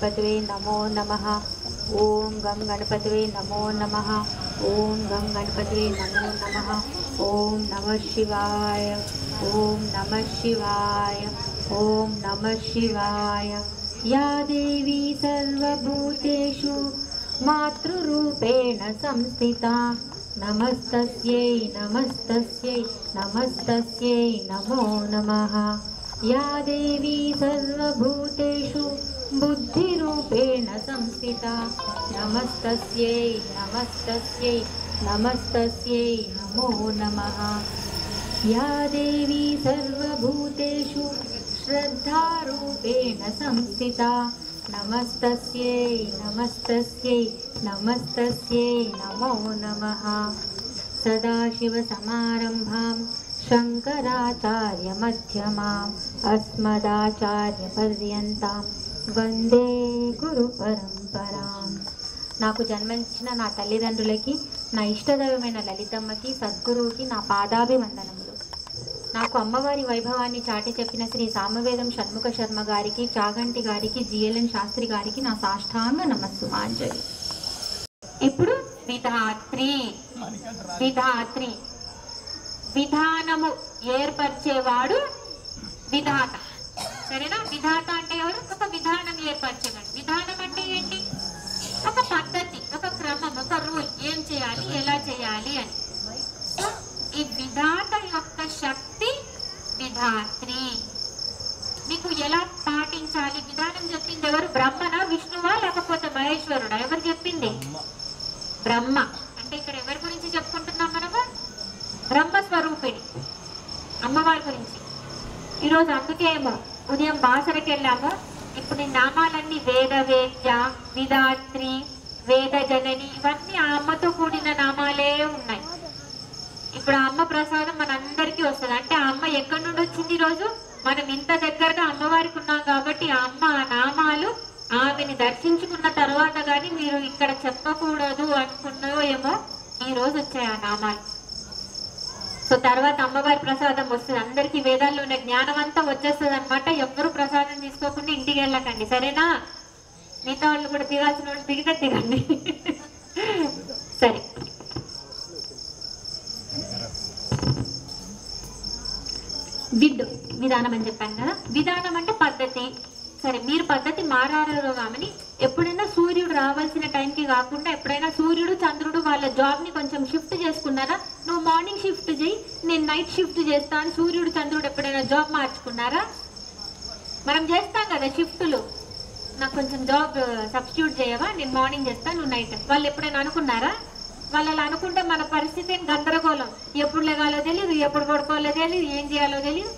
गणपतये नमो नमः। ओम गं गणपतये नमो नमः। ओम गं गणपतये नमो नमः। ओम नमः शिवाय। ओम नमः शिवाय। ओम नमः शिवाय। या देवी सर्वभूतेषु मातृरूपेण संस्थिता नमस्तस्यै नमस्तस्यै नमस्तस्यै नमो नमः। या देवी सर्वभूतेषु बुद्धिरूपेण संस्थिता नमस्तस्यै नमस्तस्यै नमस्तस्यै नमो नमः। या देवी सर्वभूतेषु श्रद्धारूपेण संस्थिता नमस्तस्यै नमस्तस्यै नमस्तस्यै नमो नमः। सदाशिवसमारम्भां शङ्कराचार्यमध्यमाम् अस्मदाचार्यपर्यन्तां వందే గురు పరంపరాం. నాకు జన్మించిన నా తల్లిదండ్రులకి, నా ఇష్టదైవమైన లలితమ్మకి, సద్గురువుకి నా పాదాభివందనములు. నాకు అమ్మవారి వైభవాన్ని చాటి చెప్పిన శ్రీ సామవేదం షణ్ముఖ శర్మ గారికి, చాగంటి గారికి, జిఎల్ఎన్ శాస్త్రి గారికి నా సాష్టాంగ నమస్సుమాంజలి. ఇప్పుడు విధాత్రి. విధాత్రి విధానము ఏర్పరిచేవాడు విధాత. సరేనా? విధాత అంటే ఎవరు? ఒక విధానం ఏర్పరచగలడు. విధానం అంటే ఏంటి? ఒక పద్ధతి, ఒక క్రమం, ఒక రూల్, ఏం చేయాలి, ఎలా చేయాలి అని. సో ఈ విధాత యొక్క శక్తి విధాత్రి. మీకు ఎలా పాటించాలి విధానం చెప్పింది ఎవరు? బ్రహ్మనా, విష్ణువా, లేకపోతే మహేశ్వరుడా? ఎవరు చెప్పింది? బ్రహ్మ. అంటే ఇక్కడ ఎవరి గురించి చెప్పుకుంటున్నాం మనము? బ్రహ్మస్వరూపిణి అమ్మవారి గురించి. ఈరోజు అందుకే ఏమో ఉదయం బాసరకి వెళ్ళాము. ఇప్పుడు ఈ నామాలన్నీ వేదవేద్య, విధాత్రి, వేద జనని, ఇవన్నీ ఆ అమ్మతో కూడిన నామాలే ఉన్నాయి. ఇప్పుడు ఆ అమ్మ ప్రసాదం మనందరికీ వస్తుంది. అంటే ఆ అమ్మ ఎక్కడి నుండి వచ్చింది? ఈరోజు మనం ఇంత దగ్గరగా అమ్మవారికి ఉన్నాం కాబట్టి ఆ అమ్మ ఆ నామాలు ఆమెని దర్శించుకున్న తర్వాత కానీ మీరు ఇక్కడ చెప్పకూడదు అనుకున్నారో ఏమో, ఈ రోజు వచ్చాయి ఆ నామాలు. సో తర్వాత అమ్మవారి ప్రసాదం వస్తుంది. అందరికీ వేదాల్లో ఉన్న జ్ఞానం అంతా వచ్చేస్తుంది అనమాట. ఎవ్వరు ప్రసాదం తీసుకోకుండా ఇంటికి వెళ్ళకండి, సరేనా? మిగతా వాళ్ళు కూడా దిగాల్సిన వాళ్ళు దిగితే దిగండి. సరే, విధానం అని చెప్పాను కదా. విధానం అంటే పద్ధతి. సరే, మీరు పద్ధతి మారారో కానీ ఎప్పుడైనా సూర్యుడు రావాల్సిన టైంకి కాకుండా ఎప్పుడైనా సూర్యుడు చంద్రుడు వాళ్ళ జాబ్ని కొంచెం షిఫ్ట్ చేసుకున్నారా? నువ్వు మార్నింగ్ షిఫ్ట్ చేయి, నేను నైట్ షిఫ్ట్ చేస్తాను. సూర్యుడు చంద్రుడు ఎప్పుడైనా జాబ్ మార్చుకున్నారా? మనం చేస్తాం కదా షిఫ్టులు. నాకు కొంచెం జాబ్ సబ్స్టిట్యూట్ చేయవా, నేను మార్నింగ్ చేస్తాను, నువ్వు నైట్. వాళ్ళు ఎప్పుడైనా అనుకున్నారా? వాళ్ళు అలా అనుకుంటే మన పరిస్థితి గందరగోళం. ఎప్పుడు లేగాలో తెలియదు, ఎప్పుడు పడుకోవాలో తెలియదు, ఏం చేయాలో తెలియదు.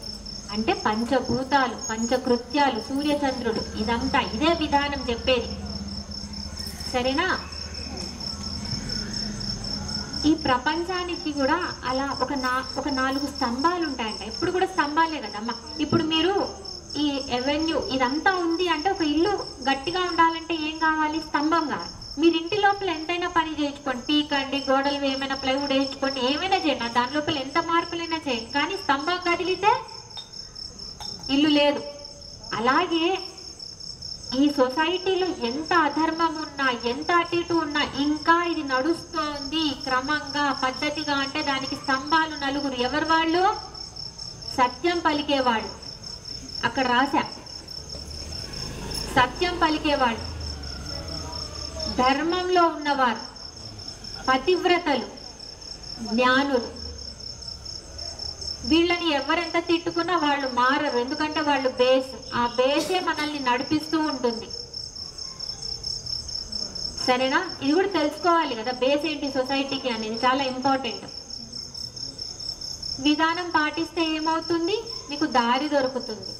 అంటే పంచభూతాలు, పంచకృత్యాలు, సూర్యచంద్రుడు, ఇదంతా ఇదే విధానం చెప్పేది, సరేనా? ఈ ప్రపంచానికి కూడా అలా ఒక 4 స్తంభాలు ఉంటాయంట. ఇప్పుడు కూడా స్తంభాలే కదమ్మా. ఇప్పుడు మీరు ఈ ఎవెన్యూ ఇదంతా ఉంది అంటే ఒక ఇల్లు గట్టిగా ఉండాలంటే ఏం కావాలి? స్తంభం కావాలి. మీరు ఇంటి లోపల ఎంతైనా పని చేయించుకోండి, పీకండి, గోడలు ఏమైనా ప్లైవుడ్ వేయించుకోండి, ఏమైనా చేయండి, దాని లోపల ఎంత మార్పులైనా చేయండి, కానీ స్తంభం కదిలితే ఇల్లు లేదు. అలాగే ఈ సొసైటీలో ఎంత అధర్మం ఉన్నా, ఎంత అటు ఇటు ఉన్నా, ఇంకా ఇది నడుస్తోంది క్రమంగా పద్ధతిగా అంటే దానికి స్తంభాలు 4. ఎవరు వాళ్ళు? సత్యం పలికేవాళ్ళు. అక్కడ రాశా, సత్యం పలికేవాళ్ళు, ధర్మంలో ఉన్నవారు, పతివ్రతలు, జ్ఞానులు. వీళ్ళని ఎవరెంత తిట్టుకున్నా వాళ్ళు మారరు, ఎందుకంటే వాళ్ళు బేస్. ఆ బేసే మనల్ని నడిపిస్తూ ఉంటుంది, సరేనా? ఇది కూడా తెలుసుకోవాలి కదా, బేస్ ఏంటి సొసైటీకి అనేది చాలా ఇంపార్టెంట్. విధానం పాటిస్తే ఏమవుతుంది? నీకు దారి దొరుకుతుంది.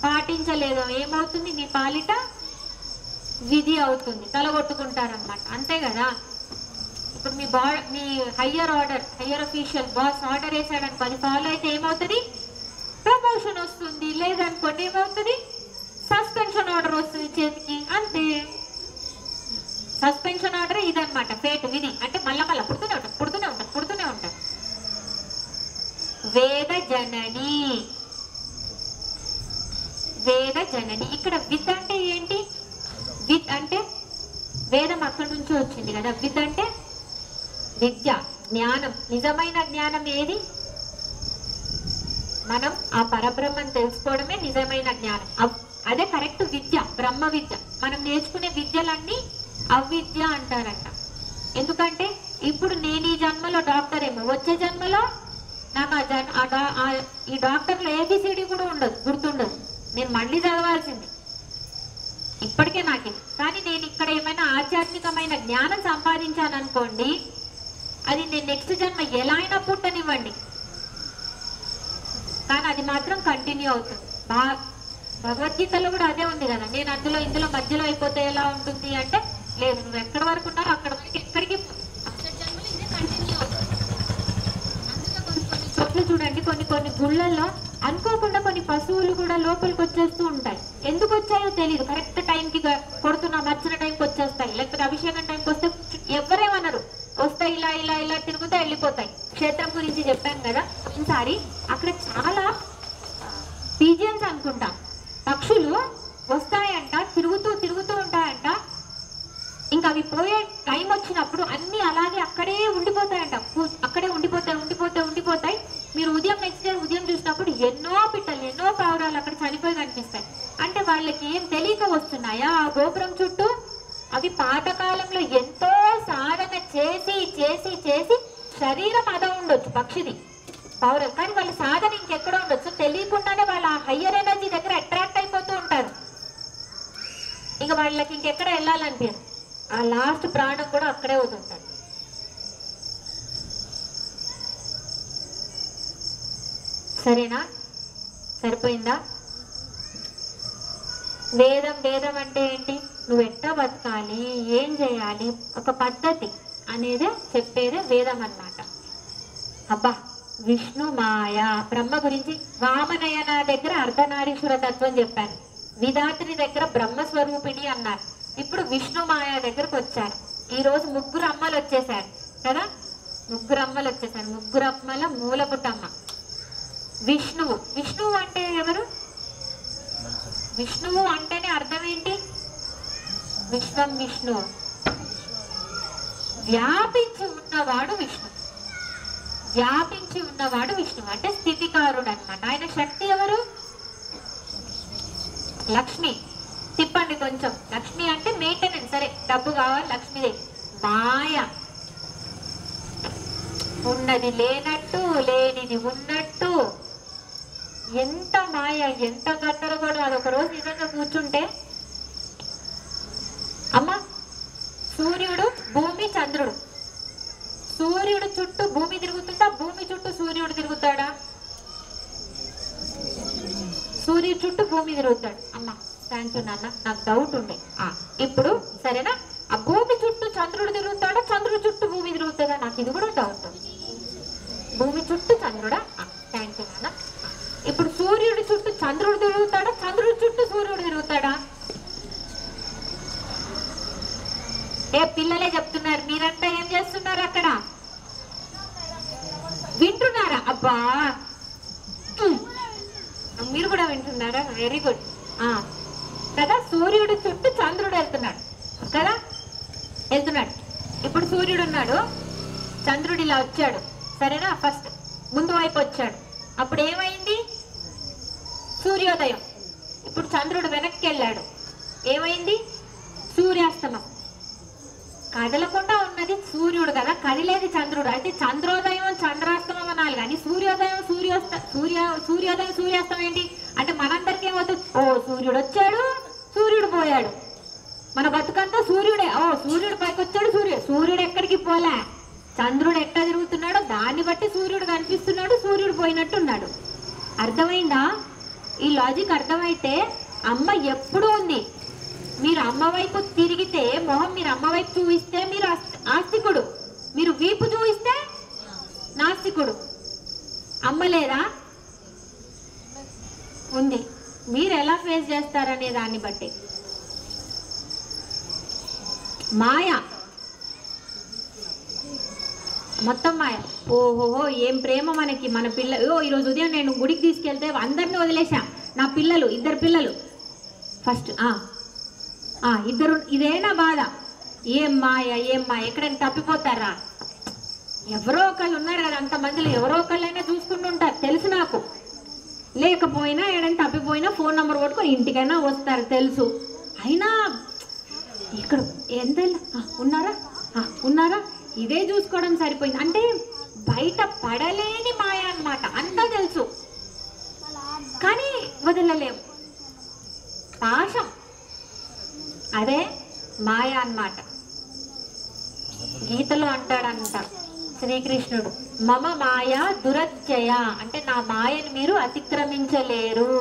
పాటించలేదు ఏమవుతుంది? నీ పాలిట విధి అవుతుంది, తలగొట్టుకుంటారన్నమాట. అంతే కదా. ఇప్పుడు మీ హయ్యర్ అఫీషియల్ బాస్ ఆర్డర్ వేసాడని 10 ఫాలో అయితే ఏమవుతుంది? ప్రమోషన్ వస్తుంది. లేదనుకోండి ఏమవుతుంది? సస్పెన్షన్ ఆర్డర్ వస్తుంది చేతికి. అంతే, సస్పెన్షన్ ఆర్డర్ ఇదన్నమాట, ఫేట్, విధి. అంటే మళ్ళా పుడుతూనే ఉంటారు. వేద జనని. ఇక్కడ విత్ అంటే ఏంటి? అంటే వేదం అక్కడి నుంచి వచ్చింది కదా. విద్ అంటే విద్య, జ్ఞానం. నిజమైన జ్ఞానం ఏది? మనం ఆ పరబ్రహ్మను తెలుసుకోవడమే నిజమైన జ్ఞానం. అదే కరెక్ట్ విద్య, బ్రహ్మ విద్య. మనం నేర్చుకునే విద్యలన్నీ అవిద్య అంటారంట. ఎందుకంటే ఇప్పుడు నేను ఈ జన్మలో డాక్టర్ ఏమో, వచ్చే జన్మలో నాకు ఈ డాక్టర్లో ఏబిసిడి కూడా ఉండదు, గుర్తుండదు. నేను మళ్ళీ చదవాల్సింది ఇప్పటికే నాకు. కానీ నేను ఇక్కడ ఏమైనా ఆధ్యాత్మికమైన జ్ఞానం సంపాదించాను అనుకోండి, అది నేను నెక్స్ట్ జన్మ ఎలా అయినా పుట్టనివ్వండి, కానీ అది మాత్రం కంటిన్యూ అవుతుంది. భగవద్గీతలో కూడా అదే ఉంది కదా. నేను అందులో ఇందులో మధ్యలో అయిపోతే ఎలా ఉంటుంది అంటే, లేదు, నువ్వు ఎక్కడి వరకు ఉన్నావు అక్కడ వరకు ఎక్కడికి కంటిన్యూ అవుతుంది. చోట్ల చూడండి, కొన్ని గుళ్ళల్లో అనుకోకుండా కొన్ని పశువులు కూడా లోపలికి వచ్చేస్తూ ఉంటాయి. ఎందుకు వచ్చాయో తెలియదు. కరెక్ట్ టైంకి కొడుతున్నా నచ్చిన టైంకి వచ్చేస్తాయి. లేకపోతే అభిషేకం టైంకి వస్తే ఎవరేమన్నారు, వస్తాయి, ఇలా ఇలా ఇలా తిరుగుతూ వెళ్ళిపోతాయి. క్షేత్రం గురించి చెప్పాను కదా ఒకసారి. అక్కడ చాలా పీజియన్స్ అనుకుంటా పక్షులు వస్తాయంట, తిరుగుతూ ఉంటాయంట. ఇంకా అవి పోయే టైం వచ్చినప్పుడు అన్ని అలాగే అక్కడే ఉండిపోతాయంట. అక్కడే ఉండిపోతాయి. మీరు నెక్స్ట్ డే ఉదయం చూసినప్పుడు ఎన్నో పిట్టలు, ఎన్నో పావురాలు అక్కడ చనిపోయి కనిపిస్తాయి. అంటే వాళ్ళకి ఏం తెలియక వస్తున్నాయా ఆ గోపురం చుట్టూ? అవి పాతకాలంలో ఎంతో సాధన చేసి శరీరం అదో ఉండొచ్చు పక్షిది, పావురాలు. కానీ వాళ్ళ సాధన ఇంకెక్కడో ఉండొచ్చు, తెలియకుండానే వాళ్ళ హయ్యర్ ఎనర్జీ దగ్గర అట్రాక్ట్ అయిపోతూ ఉంటారు. ఇంకా వాళ్ళకి ఇంకెక్కడ వెళ్ళాలనిపించదు. ఆ లాస్ట్ ప్రాణం కూడా అక్కడే వదులుతారు. సరేనా? సరిపోయిందా? వేదం అంటే ఏంటి? నువ్వు ఎట్టా బతకాలి, ఏం చేయాలి, ఒక పద్ధతి అనేది చెప్పేదే వేదం అన్నమాట. అబ్బా, విష్ణు మాయ బ్రహ్మ గురించి వామనయన దగ్గర అర్ధనారీశ్వర తత్వం చెప్పాను. విధాత్రి దగ్గర బ్రహ్మస్వరూపిణి అన్నారు. ఇప్పుడు విష్ణు మాయ దగ్గరకు వచ్చారు. ఈ రోజు ముగ్గురు అమ్మలు వచ్చేసారు కదా. ముగ్గురు అమ్మల మూలపుటమ్మ విష్ణువు అంటే ఎవరు? విష్ణువు అంటేనే అర్థం ఏంటి? విశ్వం విష్ణువు, వ్యాపించి ఉన్నవాడు విష్ణువు అంటే స్థితికారుడు అన్నమాట. ఆయన శక్తి ఎవరు? లక్ష్మి. తిప్పండి కొంచెం. లక్ష్మి అంటే మెయింటెనెన్స్. సరే, డబ్బు కావాలి, లక్ష్మీదేవి. మాయ, ఉన్నది లేనట్టు, లేనిది ఉన్నట్టు. ఎంత మాయ, ఎంత గందరగోళం. అదొక రోజు నిజంగా కూర్చుంటే, అమ్మ, సూర్యుడు, భూమి, చంద్రుడు. సూర్యుడు చుట్టూ భూమి తిరుగుతుందా, భూమి చుట్టూ సూర్యుడు తిరుగుతాడా? సూర్యుడు చుట్టూ భూమి తిరుగుతాడు. అమ్మ, థ్యాంక్ యూ నాన్న, నాకు డౌట్ ఉండే. ఇప్పుడు సరేనా? ఆ భూమి చుట్టూ చంద్రుడు తిరుగుతాడా, చంద్రుడు చుట్టూ భూమి తిరుగుతుందా? నాకు ఇది కూడా డౌట్. భూమి చుట్టూ చంద్రుడా? థ్యాంక్ యూ నాన్న. ఇప్పుడు సూర్యుడి చుట్టూ చంద్రుడు తిరుగుతాడా, చంద్రుడి చుట్టూ సూర్యుడు తిరుగుతాడా? పిల్లలే చెప్తున్నారు, మీరంతా ఏం చేస్తున్నారు అక్కడ? వింటున్నారా? అబ్బా, మీరు కూడా వింటున్నారా? వెరీ గుడ్ కదా. సూర్యుడి చుట్టూ చంద్రుడు వెళ్తున్నాడు కదా, వెళ్తున్నాడు. ఇప్పుడు సూర్యుడు ఉన్నాడు, చంద్రుడు ఇలా వచ్చాడు, సరేనా? ఫస్ట్ ముందు వైపు వచ్చాడు. అప్పుడు ఏమైంది? సూర్యోదయం. ఇప్పుడు చంద్రుడు వెనక్కి వెళ్ళాడు, ఏమైంది? సూర్యాస్తమం. కదలకుండా ఉన్నది సూర్యుడు కదా, కదిలేది చంద్రుడు. అయితే చంద్రోదయం చంద్రాస్తమం అనాలి, కానీ సూర్యోదయం సూర్యాస్తమం ఏంటి అంటే మనందరికీ ఏమవుతుంది? ఓ, సూర్యుడు వచ్చాడు, సూర్యుడు పోయాడు. మన బతుకంతా సూర్యుడే. ఓ, సూర్యుడు పైకి వచ్చాడు, సూర్యుడు ఎక్కడికి పోలే. చంద్రుడు ఎట్లా తిరుగుతున్నాడో దాన్ని బట్టి సూర్యుడు కనిపిస్తున్నాడు, సూర్యుడు పోయినట్టున్నాడు. అర్థమైందా? ఈ లాజిక్ అర్థమైతే అమ్మ ఎప్పుడూ ఉంది. మీరు అమ్మ వైపు తిరిగితే, మొహం మీరు అమ్మ వైపు చూపిస్తే మీరు ఆస్తికుడు, మీరు వీపు చూపిస్తే నాస్తికుడు. అమ్మ లేదా? ఉంది. మీరు ఎలా ఫేస్ చేస్తారనే దాన్ని బట్టి. మాయ, మొత్తం మాయ. ఓహోహో, ఏం ప్రేమ మనకి. మన పిల్లలు ఈరోజు ఉదయం నేను గుడికి తీసుకెళ్తే అందరిని వదిలేసా. నా పిల్లలు, 2 పిల్లలు. ఫస్ట్ ఇద్దరు, ఇదేనా బాధ? ఏం మాయ ఎక్కడైనా తప్పిపోతారా? ఎవరో ఒకళ్ళు ఉన్నారు కదా, అంతమందిలో ఎవరో ఒకళ్ళైనా చూసుకుంటూ ఉంటారు తెలుసు నాకు. లేకపోయినా ఏడైనా తప్పిపోయినా ఫోన్ నెంబర్ కొట్టుకొని ఇంటికైనా వస్తారు తెలుసు. అయినా ఇక్కడ ఎంత ఉన్నారా ఇదే చూసుకోవడం సరిపోయింది. అంటే బయట పడలేని మాయ అన్నమాట, అంతా తెలుసు కానీ వదలలేము. పాశం, అదే మాయ అన్నమాట. గీతలో అంటాడంట శ్రీకృష్ణుడు, మమ మాయ దురత్యయ, అంటే నా మాయని మీరు అతిక్రమించలేరు.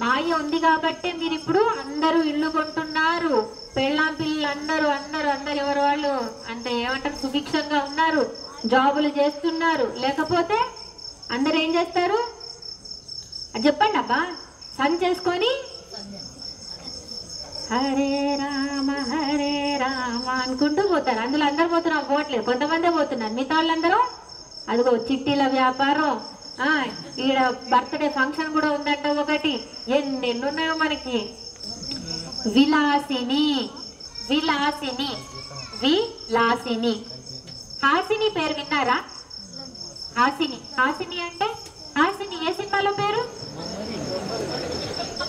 మాయ ఉంది కాబట్టే మీరు ఇప్పుడు అందరూ ఇల్లు కొంటున్నారు, పెళ్ళాం పిల్లలు అందరూ ఎవరు వాళ్ళు అంత ఏమంటారు సుభిక్షంగా ఉన్నారు, జాబులు చేస్తున్నారు. లేకపోతే అందరు ఏం చేస్తారు? అది చెప్పండి అబ్బా. సన్ చేసుకొని హరే రామ అనుకుంటూ పోతారు. అందులో అందరు పోతున్నారు, పోవట్లేదు, కొంతమందే పోతున్నారు. మిగతా వాళ్ళందరూ అదిగో చిట్టీల వ్యాపారం, ఈడ బర్త్డే ఫంక్షన్ కూడా ఉందంట ఒకటి, ఎన్నెన్నున్నాయో మనకి. విలాసిని హాసిని పేరు విన్నారా? హాసిని అంటే హాసిని ఏ సినిమాలో పేరు?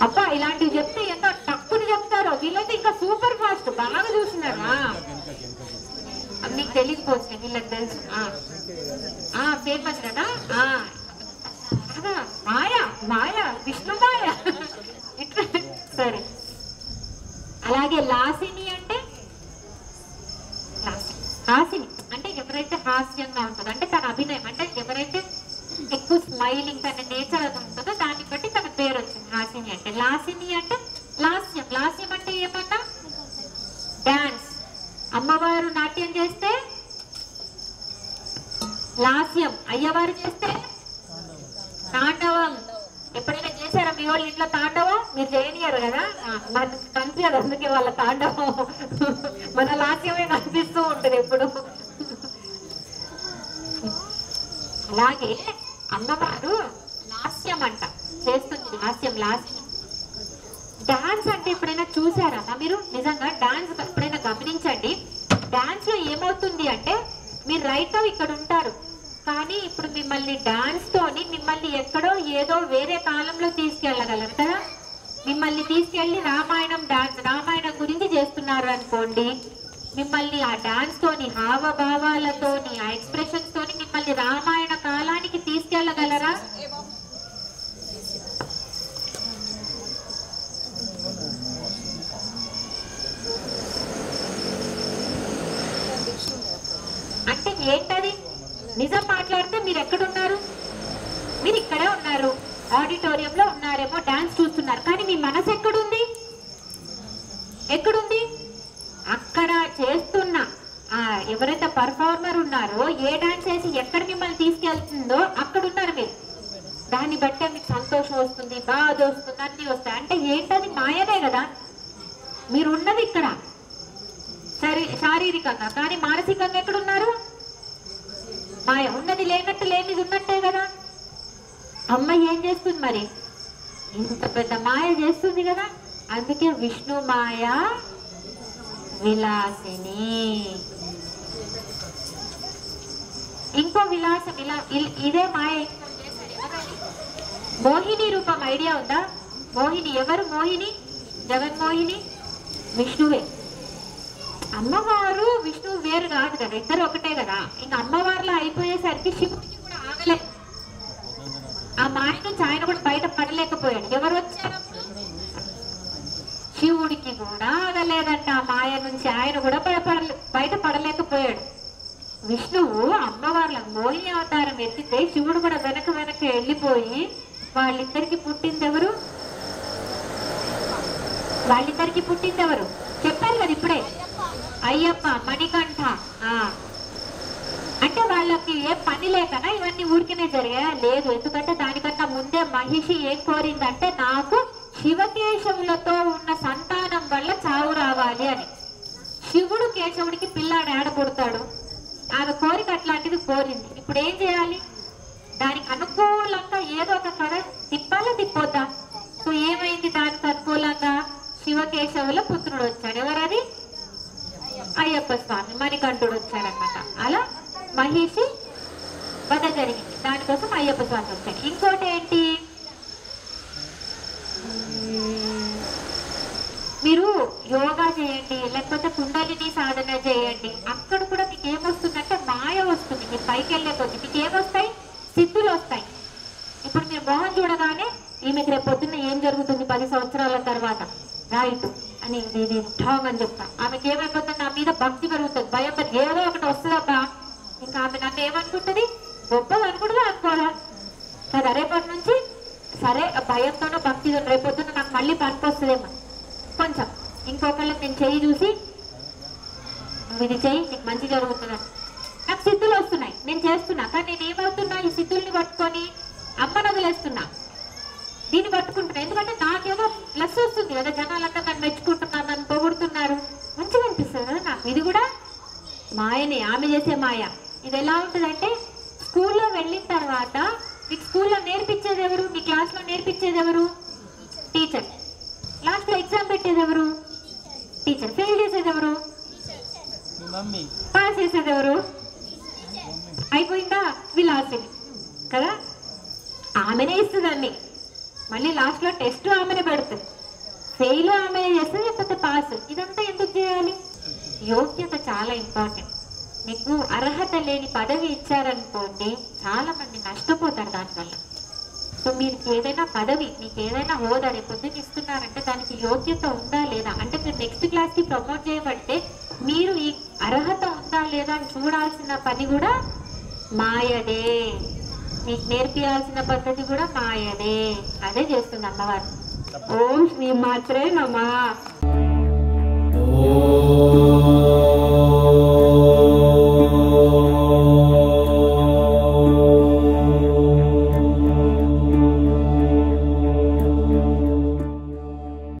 అబ్బా ఇలాంటివి చెప్తే ఎంతో తక్కువ చెప్తారో. వీళ్ళైతే ఇంకా సూపర్ ఫాస్ట్, బాగా చూస్తున్నారా? మీకు తెలియకపోవచ్చు, వీళ్ళకి తెలుసు. ఫేమస్ కదా. మాయ విష్ణు మాయ ఇట్లా. సరే, అలాగే లాసిని అంటే హాసిని అంటే ఎవరైతే హాస్యంగా ఉంటుందో, అంటే తన అభినయం, అంటే ఎవరైతే ఎక్కువ స్మైలింగ్, తన నేచర్ అది ఉంటుందో దాన్ని బట్టి తన పేరు వచ్చింది హాసిని అంటే. లాసిని అంటే లాస్యం అంటే ఏమన్నా డాన్స్. అమ్మవారు నాట్యం చేస్తే లాస్యం, అయ్యవారు చేస్తే తాండవం. ఎప్పుడైనా చేశారా మీ వాళ్ళు ఇంట్లో తాండవం? మీరు చేయనియారు కదా, మనకు కనిపించదు, అందుకే వాళ్ళ తాండవం మన లాస్యమే కనిపిస్తూ ఉంటుంది ఎప్పుడు. అలాగే అమ్మవారు లాస్యం అంట చేస్తుంది, లాస్యం. డాన్స్ అంటే ఎప్పుడైనా చూసారా మీరు? నిజంగా డాన్స్ ఎప్పుడైనా గమనించండి. డాన్స్ లో ఏమవుతుంది అంటే మీరు రైట్ ఇక్కడ ఉంటారు, కానీ ఇప్పుడు మిమ్మల్ని డాన్స్ తోని మిమ్మల్ని ఎక్కడో ఏదో వేరే కాలంలో తీసుకెళ్ళగలరు కదా. మిమ్మల్ని తీసుకెళ్లి రామాయణం గురించి చేస్తున్నారు అనుకోండి, మిమ్మల్ని ఆ డాన్స్ తోని, హావభావాలతోని, ఆ ఎక్స్ప్రెషన్స్ తోని మిమ్మల్ని రామాయణ కాలానికి తీసుకెళ్ళగలరా? అంటే ఏంటది? నిజం మాట్లాడితే మీరు ఎక్కడున్నారు? మీరు ఇక్కడే ఉన్నారు, ఆడిటోరియంలో ఉన్నారేమో, డాన్స్ చూస్తున్నారు, కానీ మీ మనసు ఎక్కడుంది? అక్కడ చేస్తున్న ఎవరైతే పర్ఫార్మర్ ఉన్నారో, ఏ డాన్స్ చేసి ఎక్కడ మిమ్మల్ని తీసుకెళ్తుందో అక్కడ ఉన్నారు మీరు. దాన్ని బట్టే మీకు సంతోషం వస్తుంది, బాధ వస్తుంది, అన్ని వస్తాయి. అంటే ఏంటది? మాయనే కదా. మీరు ఉన్నది ఇక్కడ శారీరకంగా, కానీ మానసికంగా ఎక్కడున్నారు? మాయ. ఉన్నది లేనట్టు, లేనిది ఉన్నట్టే కదా. అమ్మాయి ఏం చేస్తుంది మరి? ఇంత పెద్ద మాయ చేస్తుంది కదా. అందుకే విష్ణు మాయ విలాసిని. ఇంకో విలాసం ఇదే మాయ. మోహిని రూపం ఐడియా ఉందా? మోహిని ఎవరు? మోహిని, జగన్మోహిని విష్ణువే. అమ్మవారు విష్ణువు వేరు కాదు కదా, ఇద్దరు ఒకటే కదా. ఇంకా అమ్మవారిలో అయిపోయేసరికి శివుడికి కూడా ఆగలే. ఆ మాయ నుంచి ఆయన కూడా బయట పడలేకపోయాడు. ఎవరు వచ్చారు? శివుడికి కూడా ఆగలేదంట ఆ మాయ నుంచి, ఆయన కూడా బయట పడలేకపోయాడు. విష్ణువు అమ్మవార్ల మోహిని అవతారం ఎత్తితే శివుడు కూడా వెనక వెళ్ళిపోయి వాళ్ళిద్దరికి పుట్టిందెవరు? చెప్పారు కదా ఇప్పుడే, అయ్యప్ప, మణికంఠ. అంటే వాళ్ళకి ఏ పని లేకనా ఇవన్నీ ఊరికనే జరిగాయా? లేదు. ఎందుకంటే దానికన్నా ముందే మహిషి ఏం కోరిందంటే, నాకు శివకేశవులతో ఉన్న సంతానం వల్ల చావు రావాలి అని. శివుడు కేశవుడికి పిల్లాడు ఆడపడతాడు, ఆమె కోరిక అట్లాంటిది కోరింది. ఇప్పుడు ఏం చేయాలి? దానికి అనుకూలంగా ఏదో ఒక కథ తిప్పాలా, తిప్పొద్దా? సో ఏమైంది? దానికి అనుకూలంగా శివకేశవుల పుత్రుడు వచ్చాడు. ఎవరది? అయ్యప్ప స్వామి. మణికంఠుడు వచ్చాడనమాట. అలా మహిషి వధ జరిగింది. దానికోసం అయ్యప్ప స్వామి వచ్చాడు. ఇంకోటి ఏంటి, మీరు యోగా చేయండి, లేకపోతే కుండలిని సాధన చేయండి, అక్కడ కూడా మీకు ఏమొస్తుందంటే మాయ వస్తుంది. మీరు పైకి వెళ్ళే కొద్ది మీకు ఏమొస్తాయి? సిద్ధులు వస్తాయి. ఇప్పుడు మీరు మొహం చూడగానే ఈమెకి రేపు పొద్దున్న ఏం జరుగుతుంది 10 సంవత్సరాల తర్వాత రైట్ అని ఇది ఠాంగ్ అని చెప్తా. ఆమెకి ఏమైపోతుంది? నా మీద భక్తి పెరుగుతుంది, భయం ఏదో ఒకటి వస్తుందబ్బా. ఇంకా ఆమె నన్ను ఏమనుకుంటుంది? గొప్పగా అనుకుంటుందా అనుకోదా కదా. రేపటి నుంచి సరే భయంతోనో భక్తితో రేపొద్దున నాకు మళ్ళీ పనికి వస్తుందేమో కొంచెం. ఇంకొకళ్ళకి నేను చెయ్యి చూసి నువ్వు ఇది చెయ్యి నీకు మంచి జరుగుతుందని నాకు సిద్ధులు వస్తున్నాయి, నేను చేస్తున్నా. కానీ నేను ఏమవుతున్నా? ఈ సిద్ధుల్ని పట్టుకొని అమ్మను వదిలేస్తున్నా, దీన్ని పట్టుకుంటున్నా. ఎందుకంటే నాకేదో ప్లస్ వస్తుంది కదా, జనాలంతా నన్ను మెచ్చుకుంటున్నారు, నన్ను పొగుడుతున్నారు, మంచిగా అనిపిస్తుంది కదా నాకు. ఇది కూడా మాయనే, ఆమె చేసే మాయ. ఇది ఎలా ఉంటుందంటే స్కూల్లో వెళ్ళిన తర్వాత మీకు స్కూల్లో నేర్పించేది ఎవరు? మీ క్లాస్లో నేర్పించేది ఎవరు? టీచర్. లాస్ట్లో ఎగ్జామ్ పెట్టేది ఎవరు? టీచర్. ఫెయిల్ చేసేది ఎవరు? పాస్ చేసేది ఎవరు? అయిపోయిందా? విలాసిని కదా. ఆమెనే ఇస్తుంది అన్ని. మళ్ళీ లాస్ట్లో టెస్ట్ ఆమెనే పెడుతుంది. ఫెయిల్ ఆమెనే చేస్తుంది, లేకపోతే పాస్. ఇదంతా ఎందుకు చేయాలి? యోగ్యత చాలా ఇంపార్టెంట్. మీకు అర్హత లేని పదవి ఇచ్చారనుకోండి, చాలా మంది నష్టపోతారు దానివల్ల. సో మీరు ఏదైనా పదవి, మీకు ఏదైనా హోదా రేపు పొద్దున్న ఇస్తున్నారంటే దానికి యోగ్యత ఉందా లేదా, అంటే మీరు నెక్స్ట్ క్లాస్కి ప్రమోట్ చేయబడితే మీరు ఈ అర్హత ఉందా లేదా అని చూడాల్సిన పని కూడా మాయదే. మీకు నేర్పియాల్సిన పద్ధతి కూడా మాయదే. అదే చేస్తుంది అమ్మవారు. ఓం శ్రీ మాత్రే నమః.